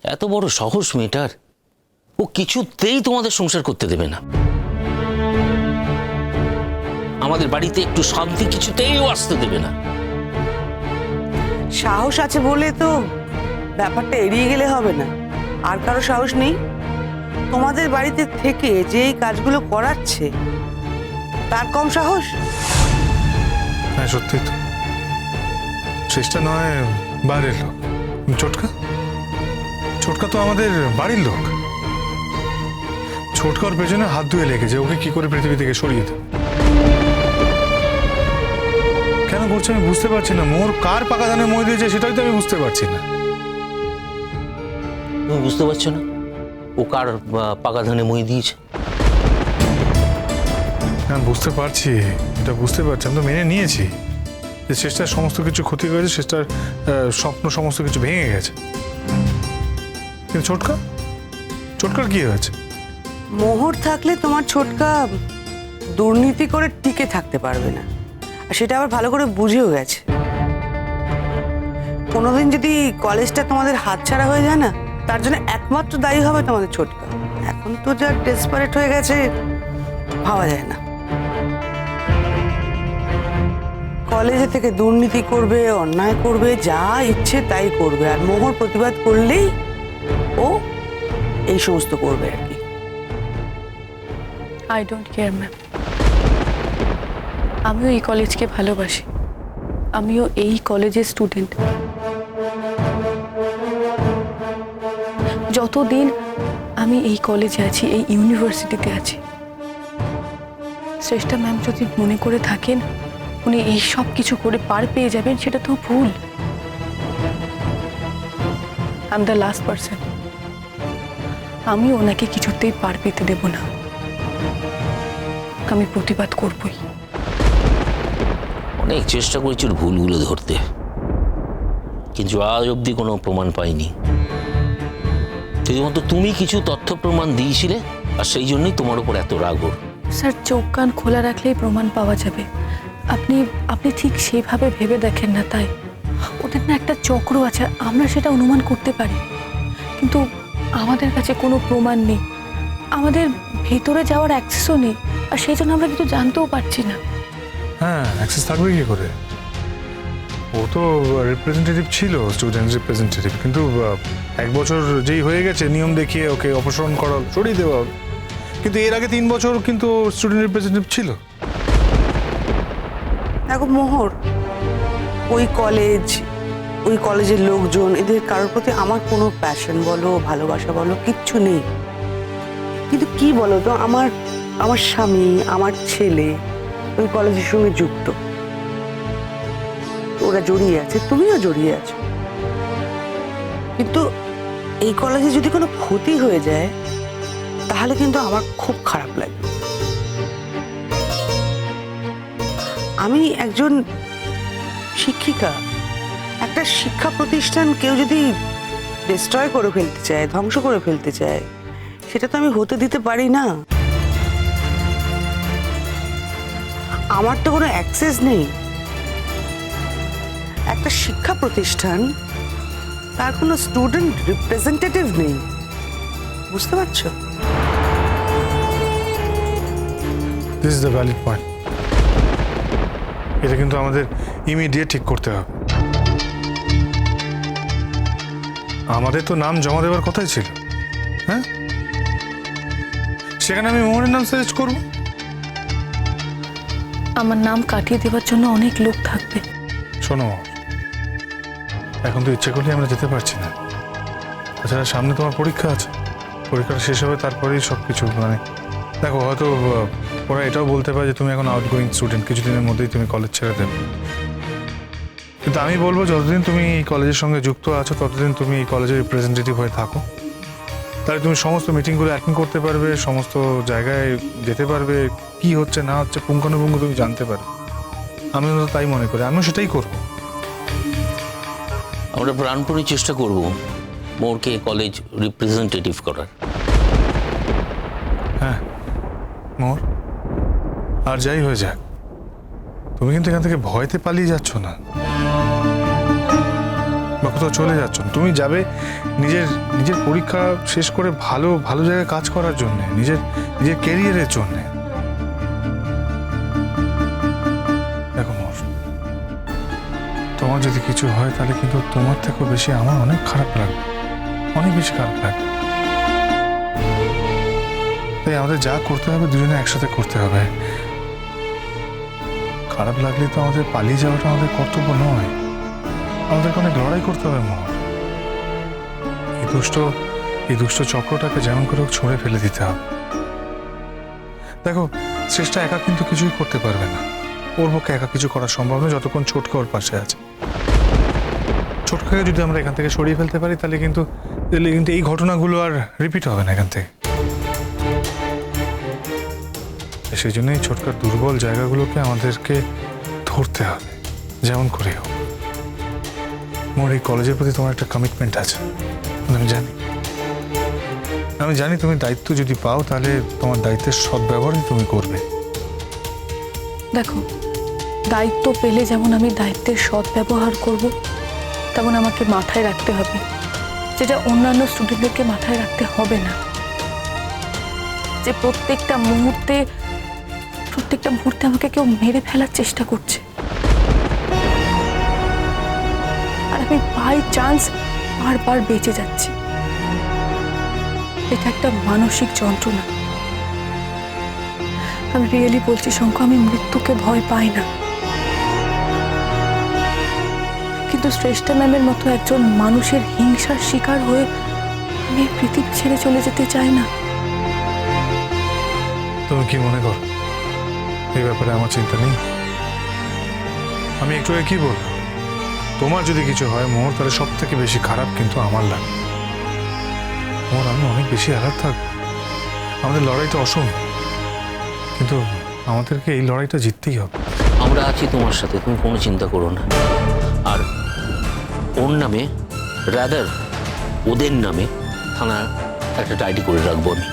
এত বড় সাহস মেয়েটার, ও কিছুতেই তোমাদের সংসার করতে দেবে না। আমাদের বাড়িতে একটু শান্তি কিছুতেই ও আসতে দেবে না। সাহস আছে বলে তো ব্যাপারটা এড়িয়ে গেলে হবে না। আর কারো সাহস নেই? তোমাদের বাড়িতে থেকে যে এই কাজগুলো করাচ্ছে তার কম সাহস? হ্যাঁ সত্যি তো, শেষটা নয় বাইরের লোক। ছোটকা, ছোটকা তো আমাদের বাড়ির লোক। ছোটকার পেছনে হাত ধুয়ে লেগেছে ওকে কি করে পৃথিবী থেকে সরিয়ে দেবে। কেন করছে আমি বুঝতে পারছি না। মোর কার পাকা ধানে মই দিয়েছে সেটাই তো আমি বুঝতে পারছি না। তুমি বুঝতে পারছো না ও কার পাকা ধানে মই দিয়েছে? হ্যাঁ বুঝতে পারছি, এটা বুঝতে পারছি, আমি তো মেনে নিয়েছি যে শেষটার সমস্ত কিছু ক্ষতি হয়েছে, শেষটার স্বপ্ন সমস্ত কিছু ভেঙে গেছে। কিন্তু ছোটকা, ছোটকার কি হয়েছে? মোহর থাকলে তোমার ছোটকা দুর্নীতি করে টিকে থাকতে পারবে না, আর সেটা আবার ভালো করে বুঝেও গেছে। কোনোদিন যদি কলেজটা তোমাদের হাতছাড়া হয়ে যায় না, তার জন্য একমাত্র দায়ী হবে তোমাদের ছোটকা। এখন তো যা ডেসপারেট হয়ে গেছে ভাবা যায় না। কলেজে থেকে দুর্নীতি করবে, অন্যায় করবে, যা ইচ্ছে তাই করবে, আর মোহর প্রতিবাদ করলেই ও এই সমস্ত করবে আর কি। I don't care ma'am. আমিও এই কলেজকে ভালোবাসি, আমিও এই কলেজের স্টুডেন্ট। যতদিন আমি এই কলেজে আছি, এই ইউনিভার্সিটিতে আছি, শ্রেষ্ঠা ম্যাম যদি মনে করে থাকেন উনি এই সব কিছু করে পার পেয়ে যাবেন, সেটা তো ভুল। I am the last person. আমি ওনাকে কিছুতেই পার পেতে দেব না। আমি প্রতিবাদ করবই। অনেক চেষ্টা করেছি ওর ভুলগুলো ধরতে, কিন্তু আজ অব্দি কোনো প্রমাণ পাইনি। শুধুমাত্র তুমি কিছু তথ্য প্রমাণ দিয়েছিলে, আর সেই জন্যই তোমার উপর এত রাগ ওর। স্যার, চোখ কান খোলা রাখলেই প্রমাণ পাওয়া যাবে। আপনি আপনি ঠিক সেভাবে ভেবে দেখেন না। তাই ওদের না একটা চক্র আছে, আমরা সেটা অনুমান করতে পারি, কিন্তু আমাদের কাছে কোনো প্রমাণ নেই, আমাদের ভেতরে যাওয়ার অ্যাক্সেসও নেই, আর সেই জন্য আমরা কিছু জানতেও পারছি না। হ্যাঁ অ্যাক্সেস থাকবে কি করে? ও তো রিপ্রেজেন্টেটিভ ছিল, স্টুডেন্ট রিপ্রেজেন্টেটিভ, কিন্তু 1 বছর যেই হয়ে গেছে নিয়ম দেখিয়ে ওকে অপসারণ করা, সরিয়ে দেওয়া হবে। কিন্তু এর আগে 3 বছর কিন্তু স্টুডেন্ট রিপ্রেজেন্টেটিভ ছিল। দেখো মোহর, ওই কলেজ, ওই কলেজের লোকজন, এদের কারোর প্রতি আমার কোনো প্যাশন বলো, ভালোবাসা বলো, কিচ্ছু নেই। কিন্তু কি বলো তো, আমার স্বামী, আমার ছেলে ওই কলেজের সঙ্গে যুক্ত, ওরা জড়িয়ে আছে, তুমিও জড়িয়ে আছো। কিন্তু এই কলেজে যদি কোনো ক্ষতি হয়ে যায় তাহলে কিন্তু আমার খুব খারাপ লাগবে। আমি একজন শিক্ষিকা, একটা শিক্ষা প্রতিষ্ঠান কেউ যদি ডিস্ট্রয় করে ফেলতে চায়, ধ্বংস করে ফেলতে চায়, সেটা তো আমি হতে দিতে পারি না। আমার তো কোনো অ্যাক্সেস নেই। একটা শিক্ষা প্রতিষ্ঠান, তার কোনো স্টুডেন্ট রিপ্রেজেন্টেটিভ নেই, বুঝতে পারছো? This is the valid point. এটা কিন্তু আমাদের ইমিডিয়েট ঠিক করতে হবে। আমাদের তো নাম জমা দেওয়ার কথাই ছিল, হ্যাঁ? সেখানে আমি মোহনের নাম সাজেস্ট করব? আমার নাম কাটিয়ে দেওয়ার জন্য অনেক লোক থাকবে। শোনো, এখন তো ইচ্ছে করলে আমরা যেতে পারছি না। তাছাড়া সামনে তোমার পরীক্ষা আছে, পরীক্ষাটা শেষ হবে, তারপরেই সব কিছু। মানে দেখো, হয়তো ওরা এটাও বলতে পারে যে তুমি এখন আউটগোয়িং স্টুডেন্ট, কিছুদিনের মধ্যেই তুমি কলেজ ছেড়ে দেবে। কিন্তু আমি বলবো যতদিন তুমি এই কলেজের সঙ্গে যুক্ত আছো ততদিন তুমি এই কলেজের রিপ্রেজেন্টেটিভ হয়ে থাকো। তাহলে তুমি সমস্ত মিটিংগুলো অ্যাটেন্ড করতে পারবে, সমস্ত জায়গায় যেতে পারবে, কি হচ্ছে না হচ্ছে পুঙ্খানুপুঙ্খ তুমি জানতে পারবে। আমি তো তাই মনে করি, আমিও সেটাই করবো। আমরা প্রাণপণে চেষ্টা করব মোরকে কলেজ রিপ্রেজেন্টেটিভ করার। হ্যাঁ মোর, আর যাই হয়ে যাক, তুমি কিন্তু এখান থেকে ভয়তে পালিয়ে যাচ্ছ না, কোথাও চলে যাচ্ছ না। তুমি যাবে নিজের নিজের পরীক্ষা শেষ করে ভালো ভালো জায়গায় কাজ করার জন্যে, নিজের নিজের কেরিয়ারের জন্যে। দেখো মোর, তোমার যদি কিছু হয় তাহলে কিন্তু তোমার থেকেও বেশি আমার অনেক খারাপ লাগবে, অনেক বেশি খারাপ লাগবে। তাই আমাদের যা করতে হবে দুজনে একসাথে করতে হবে। খারাপ লাগলে তো আমাদের পালিয়ে যাওয়াটা আমাদের কর্তব্য নয়, আমাদেরকে অনেক লড়াই করতে হবে মোর। এই দুষ্ট চক্রটাকে যেমন করে হোক ছুঁড়ে ফেলে দিতে হবে। দেখো চেষ্টা একা কিন্তু কিছুই করতে পারবে না, ওর পক্ষে একা কিছু করা সম্ভব নয় যতক্ষণ ছোটকা ওর পাশে আছে। ছোটকাকে যদি আমরা এখান থেকে সরিয়ে ফেলতে পারি তাহলে কিন্তু এই ঘটনাগুলো আর রিপিট হবে না এখান থেকে। সেই জন্যই ছোটকার দুর্বল জায়গাগুলোকে আমাদেরকে ধরতে হবে যেমন করে হোক। মোর এই কলেজের প্রতি তোমার একটা কমিটমেন্ট আছে, আমি জানি তুমি দায়িত্ব যদি পাও তাহলে তোমার দায়িত্বের সদ্ব্যবহারই তুমি করবে। দেখো, দায়িত্ব পেলে যেমন আমি দায়িত্বের সদ্ব্যবহার করব, তেমন আমাকে মাথায় রাখতে হবে যেটা অন্যান্য স্টুডেন্টদেরকে মাথায় রাখতে হবে না, যে প্রত্যেকটা মুহূর্তে আমাকে কেউ মেরে ফেলার চেষ্টা করছে, আর আমি বাই চান্স বারবার বেঁচে যাচ্ছি। এটা একটা মানসিক যন্ত্রণা। আমি রিয়েলি বলছি শঙ্খ, আমি মৃত্যুকে ভয় পাই না, কিন্তু শ্রেষ্ঠা ম্যামের মতো একজন মানুষের হিংসার শিকার হয়ে আমি এই পৃথিবী ছেড়ে চলে যেতে চাই না। তুমি কি মনে করো এই ব্যাপারে আমার চিন্তা নেই? আমি একটু কি বলবো, তোমার যদি কিছু হয় মোর তাহলে সব থেকে বেশি খারাপ কিন্তু আমার লাগে। মোর আমি অনেক বেশি অ্যালার্ট থাকবো। আমাদের লড়াইটা অসম, কিন্তু আমাদেরকে এই লড়াইটা জিততেই হবে। আমরা আছি তোমার সাথে, তুমি কোনো চিন্তা করো না। আর ওর নামে রাদার ওদের নামে থানা একটা ডায়েরি করে রাখবো আমি,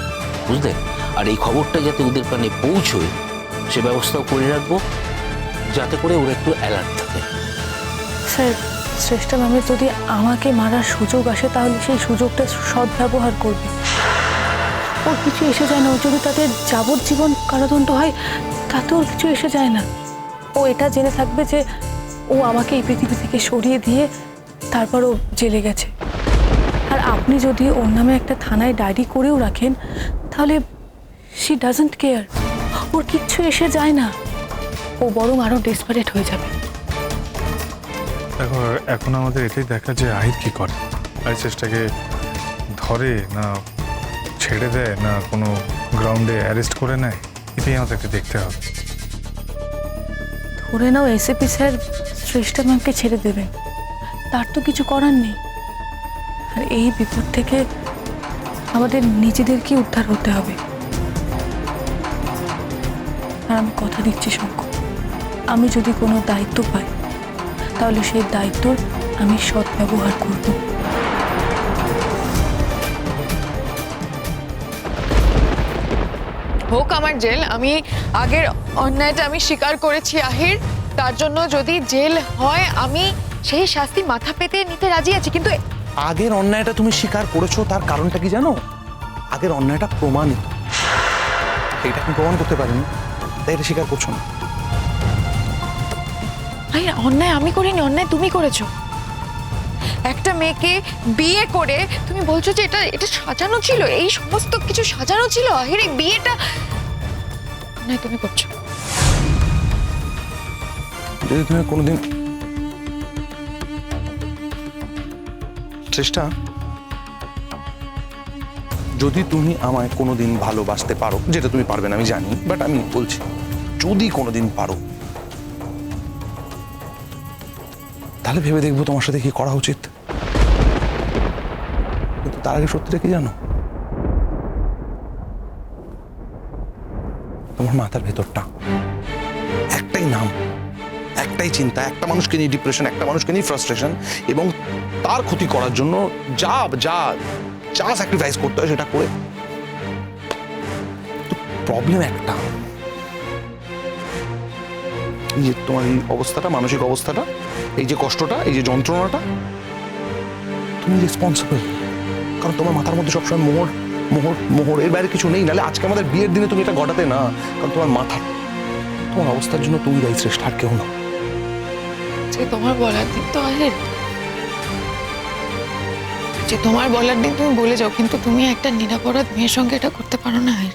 বুঝলে? আর এই খবরটা যাতে ওদের কানে পৌঁছয় সে ব্যবস্থাও করে রাখবো, যাতে করে ওরা একটু অ্যালার্ট থাকে। স্যার, শ্রেষ্ঠা ম্যামের যদি আমাকে মারার সুযোগ আসে তাহলে সেই সুযোগটা সদ্ব্যবহার করবে। ওর কিছু এসে যায় না, ও যদি তাদের যাবজ্জীবন কারাদণ্ড হয় তাতে ওর কিছু এসে যায় না। ও এটা জেনে থাকবে যে ও আমাকে এই পৃথিবী থেকে সরিয়ে দিয়ে তারপর ও জেলে গেছে। আর আপনি যদি ওর নামে একটা থানায় ডায়েরি করেও রাখেন তাহলে শি ডাজন্ট কেয়ার, ওর কিচ্ছু এসে যায় না, ও বরং আরো ডেসপারেট হয়ে যাবে। দেখো এখন আমাদের এটাই দেখা যে আহির কি করে, আহির চেষ্টাকে ধরে না ছেড়ে দেয় না কোনো গ্রাউন্ডে অ্যারেস্ট করে নেয়, এটাই আমাদেরকে দেখতে হবে। ধরে নাও এসএপি স্যার শ্রেষ্ঠা ম্যামকে ছেড়ে দেবেন, তার তো কিছু করার নেই। আর এই বিপদ থেকে আমাদের নিজেদেরকে উদ্ধার হতে হবে। আর আমি কথা দিচ্ছি শঙ্খ, আমি যদি কোনো দায়িত্ব পাই তাহলে সেই দায়িত্বর আমি সদ্ব্যবহার করব। হোক আমার জেল, আমি আগের অন্যায়টা আমি স্বীকার করেছি আহির, তার জন্য যদি জেল হয় আমি সেই শাস্তি মাথা পেতে নিতে রাজি আছি। কিন্তু আগের অন্যায়টা তুমি স্বীকার করেছো, তার কারণটা কি জানো? আগের অন্যায়টা প্রমাণিত, এটা তুমি প্রমাণ করতে পারিনি, তাই এটা স্বীকার করছো না। আহির, অন্যায় আমি করিনি, অন্যায় তুমি করেছো। একটা মেয়েকে বিয়ে করে তুমি বলছো যে এটা সাজানো ছিল, এই সমস্ত কিছু সাজানো ছিল। আহির, এই বিয়েটা অন্যায় তুমি করছো। যদি তুমি কোনোদিন চেষ্টা, যদি তুমি আমায় কোনোদিন ভালোবাসতে পারো, যেটা তুমি পারবে না আমি জানি, বাট আমি বলছি যদি কোনোদিন পারো তাহলে ভেবে দেখবো তোমার সাথে কি করা উচিত। কিন্তু তার আগে সত্যিটা কি জানো? তোমার মাথার ভেতরটা একটাই নাম, একটাই চিন্তা, একটা মানুষকে নিয়ে ডিপ্রেশন, একটা মানুষকে নিয়ে ফ্রাস্ট্রেশন, এবং তার ক্ষতি করার জন্য যা যা যা স্যাক্রিফাইস করতে হয় সেটা করে। প্রবলেম একটা, এই যে তোমার এই অবস্থাটা, মানসিক অবস্থাটা, এই যে কষ্টটা, এই যে যন্ত্রণাটা, তুমি রেসপন্সিবল, কারণ তোমার মাথার মধ্যে সবসময় মোহর মোহর মোহর, এর বাইরে কিছু নেই। নাহলে আজকে আমাদের বিয়ের দিনে তুমি এটা ঘটাতে না, কারণ তোমার মাথা, তোমার অবস্থার জন্য তুমি দায়ী, শ্রেষ্ঠ, আর কেউ না। যে তোমার বলার দিন তো আহির, যে তোমার বলার দিন তুমি বলে যাও, কিন্তু তুমি একটা নিরাপরাধ মেয়ের সঙ্গে এটা করতে পারো না আহির।